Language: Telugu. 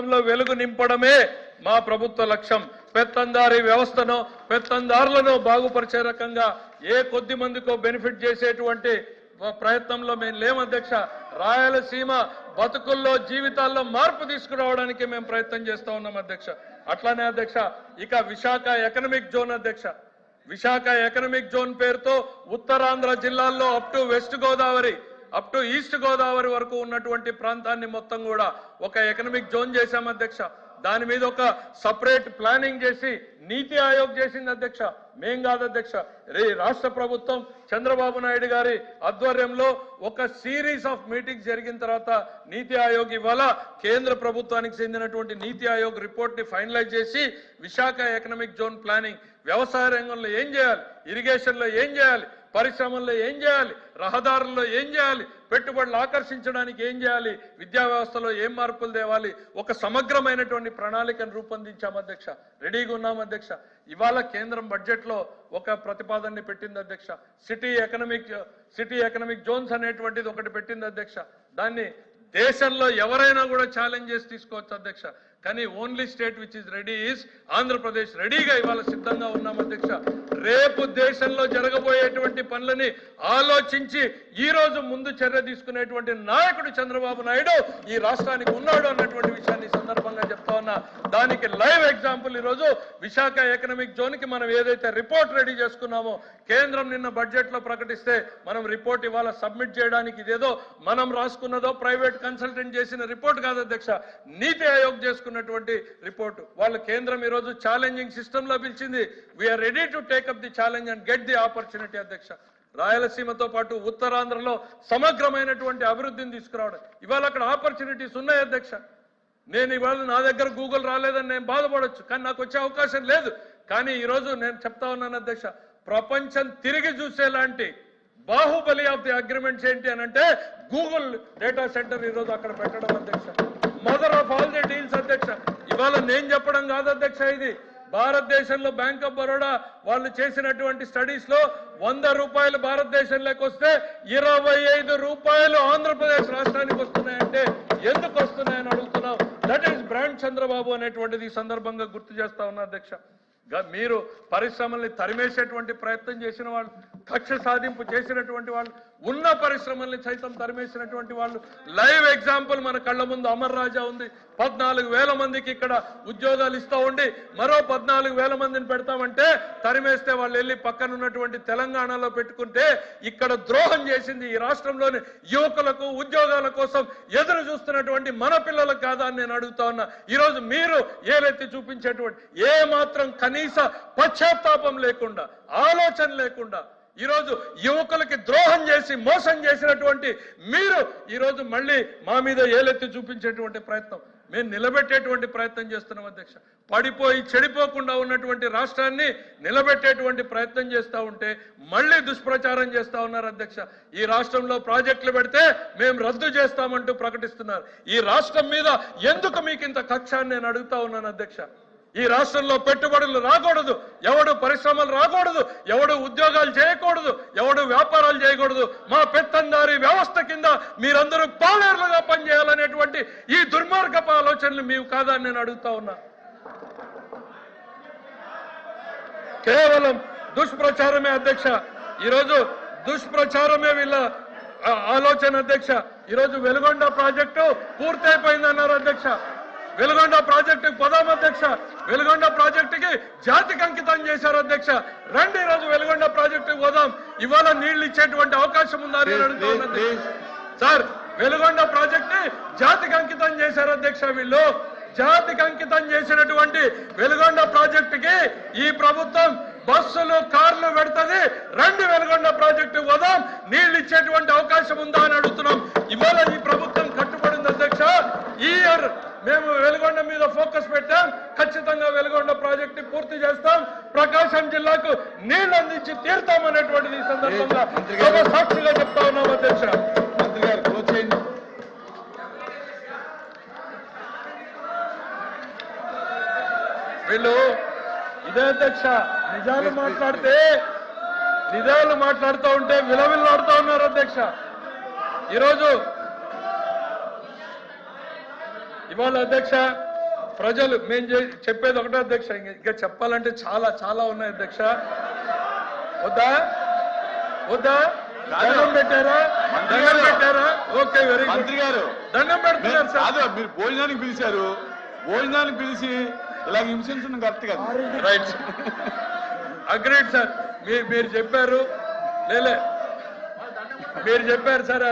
జీవితంలో వెలుగు నింపడమే మా ప్రభుత్వ లక్ష్యం. పెత్తందారీ వ్యవస్థను పెత్తందారులను బాగుపరిచే రకంగా ఏ కొద్ది మందికో బెనిఫిట్ చేసేటువంటి ప్రయత్నంలో మేము లేము అధ్యక్ష. రాయలసీమ బతుకుల్లో జీవితాల్లో మార్పు తీసుకురావడానికి మేము ప్రయత్నం చేస్తా ఉన్నాం అధ్యక్ష. అట్లానే అధ్యక్ష ఇక విశాఖ ఎకనామిక్ జోన్ అధ్యక్ష, విశాఖ ఎకనామిక్ జోన్ పేరుతో ఉత్తరాంధ్ర జిల్లాల్లో up to west Godavari up to east Godavari వరకు ఉన్నటువంటి ప్రాంతాన్ని మొత్తం కూడా ఒక ఎకనామిక్ జోన్ చేశాం అధ్యక్ష. దాని మీద ఒక సపరేట్ ప్లానింగ్ చేసి నీతి ఆయోగ్ చేసింది అధ్యక్ష, మేం కాదు అధ్యక్ష. రాష్ట్ర ప్రభుత్వం చంద్రబాబు నాయుడు గారి ఆధ్వర్యంలో ఒక సిరీస్ ఆఫ్ మీటింగ్స్ జరిగిన తర్వాత నీతి ఆయోగ్ ఇవాళ కేంద్ర ప్రభుత్వానికి చెందినటువంటి నీతి ఆయోగ్ రిపోర్ట్ ని ఫైనలైజ్ చేసి విశాఖ ఎకనామిక్ జోన్ ప్లానింగ్, వ్యవసాయ రంగంలో ఏం చేయాలి, ఇరిగేషన్ లో ఏం చేయాలి, పరిశ్రమల్లో ఏం చేయాలి, రహదారుల్లో ఏం చేయాలి, పెట్టుబడులు ఆకర్షించడానికి ఏం చేయాలి, విద్యా వ్యవస్థలో ఏం మార్పులు తేవాలి, ఒక సమగ్రమైనటువంటి ప్రణాళికను రూపొందించాం అధ్యక్ష. రెడీగా ఉన్నాం అధ్యక్ష. ఇవాళ కేంద్రం బడ్జెట్ లో ఒక ప్రతిపాదనని పెట్టింది అధ్యక్ష. సిటీ ఎకనామిక్ జోన్స్ అనేటువంటిది ఒకటి పెట్టింది అధ్యక్ష. దాన్ని దేశంలో ఎవరైనా కూడా ఛాలెంజ్ చేసి తీసుకోవచ్చు అధ్యక్ష. కానీ only state which is ready is Andhra Pradesh. రెడీగా ఇవాళ సిద్ధంగా ఉన్నాం అధ్యక్ష. రేపు దేశంలో జరగబోయేటువంటి పనులని ఆలోచించి ఈ రోజు ముందు చర్య తీసుకునేటువంటి నాయకుడు చంద్రబాబు నాయుడు ఈ రాష్ట్రానికి ఉన్నాడు అన్నటువంటి విషయాన్ని సందర్భంగా చెప్తా ఉన్నా. దానికి లైవ్ ఎగ్జాంపుల్ ఈరోజు విశాఖ ఎకనామిక్ జోన్ కి మనం ఏదైతే రిపోర్ట్ రెడీ చేసుకున్నామో, కేంద్రం నిన్న బడ్జెట్ లో ప్రకటిస్తే మనం రిపోర్ట్ ఇవాళ సబ్మిట్ చేయడానికి ఇదేదో మనం రాసుకున్నదో ప్రైవేట్ కన్సల్టెంట్ చేసిన రిపోర్ట్ కాదు అధ్యక్ష, నీతి ఆయోగ్ చేసుకున్నటువంటి రిపోర్ట్. వాళ్ళు కేంద్రం ఈరోజు ఛాలెంజింగ్ సిస్టమ్ లో పిలిచింది. We are ready to take up the challenge and get the opportunity అధ్యక్ష. రాయలసీమతో పాటు ఉత్తరాంధ్రలో సమగ్రమైనటువంటి అభివృద్ధిని తీసుకురావడం, ఇవాళ అక్కడ ఆపర్చునిటీస్ ఉన్నాయి అధ్యక్ష. నేను ఇవాళ నా దగ్గర గూగుల్ రాలేదని నేను బాధపడొచ్చు, కానీ నాకు వచ్చే అవకాశం లేదు. కానీ ఈరోజు నేను చెప్తా ఉన్నాను అధ్యక్ష, ప్రపంచం తిరిగి చూసేలాంటి బాహుబలి ఆఫ్ ది అగ్రిమెంట్స్ ఏంటి అని అంటే గూగుల్ డేటా సెంటర్ ఈరోజు అక్కడ పెట్టడం అధ్యక్ష. Mother of all the deals అధ్యక్ష. ఇవాళ నేను చెప్పడం కాదు అధ్యక్ష, ఇది భారతదేశంలో బ్యాంక్ ఆఫ్ బరోడా వాళ్ళు చేసినటువంటి స్టడీస్ లో 100 రూపాయలు భారతదేశంలోకి వస్తే 25 రూపాయలు ఆంధ్రప్రదేశ్ రాష్ట్రానికి వస్తున్నాయంటే ఎందుకు వస్తున్నాయని అడుగుతున్నాం. దట్ ఈస్ బ్రాండ్ చంద్రబాబు అనేటువంటిది ఈ సందర్భంగా గుర్తు చేస్తా ఉన్నా అధ్యక్ష. మీరు పరిశ్రమల్ని తరిమేసేటువంటి ప్రయత్నం చేసిన వాళ్ళు, కక్ష సాధింపు చేసినటువంటి వాళ్ళు, ఉన్న పరిశ్రమల్ని సైతం తరిమేసినటువంటి వాళ్ళు. లైవ్ ఎగ్జాంపుల్ మన కళ్ళ ముందు అమర్ రాజా ఉంది. 14,000 మందికి ఇక్కడ ఉద్యోగాలు ఇస్తా ఉండి మరో 14,000 మందిని పెడతామంటే తరిమేస్తే వాళ్ళు వెళ్ళి పక్కన ఉన్నటువంటి తెలంగాణలో పెట్టుకుంటే ఇక్కడ ద్రోహం చేసింది ఈ రాష్ట్రంలోని యువకులకు ఉద్యోగాల కోసం ఎదురు చూస్తున్నటువంటి మన పిల్లలకు కాదా అని నేను అడుగుతా ఉన్నా. ఈరోజు మీరు ఏలెత్తి చూపించేటువంటి ఏ మాత్రం కనీస పశ్చాత్తాపం లేకుండా, ఆలోచన లేకుండా ఈరోజు యువకులకి ద్రోహం చేసి మోసం చేసినటువంటి మీరు ఈరోజు మళ్ళీ మా మీద ఏలెత్తి చూపించేటువంటి ప్రయత్నం, మేము నిలబెట్టేటువంటి ప్రయత్నం చేస్తున్నాం అధ్యక్ష. పడిపోయి చెడిపోకుండా ఉన్నటువంటి రాష్ట్రాన్ని నిలబెట్టేటువంటి ప్రయత్నం చేస్తూ ఉంటే మళ్ళీ దుష్ప్రచారం చేస్తా ఉన్నారు అధ్యక్ష. ఈ రాష్ట్రంలో ప్రాజెక్టులు పెడితే మేము రద్దు చేస్తామంటూ ప్రకటిస్తున్నారు. ఈ రాష్ట్రం మీద ఎందుకు మీకు ఇంత కక్ష అని నేను అడుగుతా ఉన్నాను అధ్యక్ష. ఈ రాష్ట్రంలో పెట్టుబడులు రాకూడదు, ఎవడు పరిశ్రమలు రాకూడదు, ఎవడు ఉద్యోగాలు చేయకూడదు, ఎవడు వ్యాపారాలు చేయకూడదు. మా పెత్తందారీ వ్యవస్థ కింద మీరందరూ పాలేర్లుగా పనిచేయాలనేటువంటి ఈ దుర్మార్గపు ఆలోచనలు మీకు కాదా అని నేను అడుగుతా ఉన్నా. కేవలం దుష్ప్రచారమే అధ్యక్ష. ఈరోజు దుష్ప్రచారమే వీళ్ళ ఆలోచన అధ్యక్ష. ఈరోజు వెలుగొండ ప్రాజెక్టు పూర్తయిపోయిందన్నారు అధ్యక్ష. వెలుగొండ ప్రాజెక్టుకి పోదాం అధ్యక్ష. వెలుగొండ ప్రాజెక్టుకి జాతికి అంకితం చేశారు అధ్యక్ష. రండి ఈరోజు వెలుగొండ ప్రాజెక్టుకి పోదాం. ఇవాళ నీళ్లు ఇచ్చేటువంటి అవకాశం ఉందా అని అడుగుతున్నది సార్. వెలుగొండ ప్రాజెక్ట్ ని జాతికి అంకితం చేశారు అధ్యక్ష. వీళ్ళు జాతికి అంకితం చేసినటువంటి వెలుగొండ ప్రాజెక్టుకి ఈ ప్రభుత్వం బస్సులు కార్లు పెడుతుంది. రండి వెలుగొండ ప్రాజెక్టు పోదాం, నీళ్లు ఇచ్చేటువంటి అవకాశం ఉందా అని అడుగుతున్నాం. ఇవాళ ఈ ప్రభుత్వం కట్టుబడింది అధ్యక్ష. ఈ ఇయర్ మేము వెలుగొండ మీద ఫోకస్ పెట్టాం. ఖచ్చితంగా వెలుగొండ ప్రాజెక్టు పూర్తి చేస్తాం, ప్రకాశం జిల్లాకు నీళ్లు అందించి తీరుతామనేటువంటిది ఈ సందర్భంగా సాక్షిగా చెప్తా ఉన్నాం అధ్యక్ష. మంత్రి గారు క్లోజ్ చేయండి. వీళ్ళు ఇదే అధ్యక్ష నిజాలు మాట్లాడుతూ ఉంటే విలవిల్లాడుతూ ఉన్నారు అధ్యక్ష. ఈరోజు ఇవాళ అధ్యక్ష ప్రజలు మేము చెప్పేది ఒకటే అధ్యక్ష, ఇంకా చెప్పాలంటే చాలా చాలా ఉన్నాయి అధ్యక్ష. వద్దా వద్దా? దండం పెట్టారా? దండం పెట్టారా? Okay, very good. మంత్రి గారు దండం పెడుతున్నారు సార్. మీరు భోజనానికి పిలిచారు, భోజనానికి పిలిచి ఇలా హింసించడం కరెక్ట్ కాదు. Right, agreed sir. మీరు చెప్పారు, లేలే మీరు చెప్పారు సార్.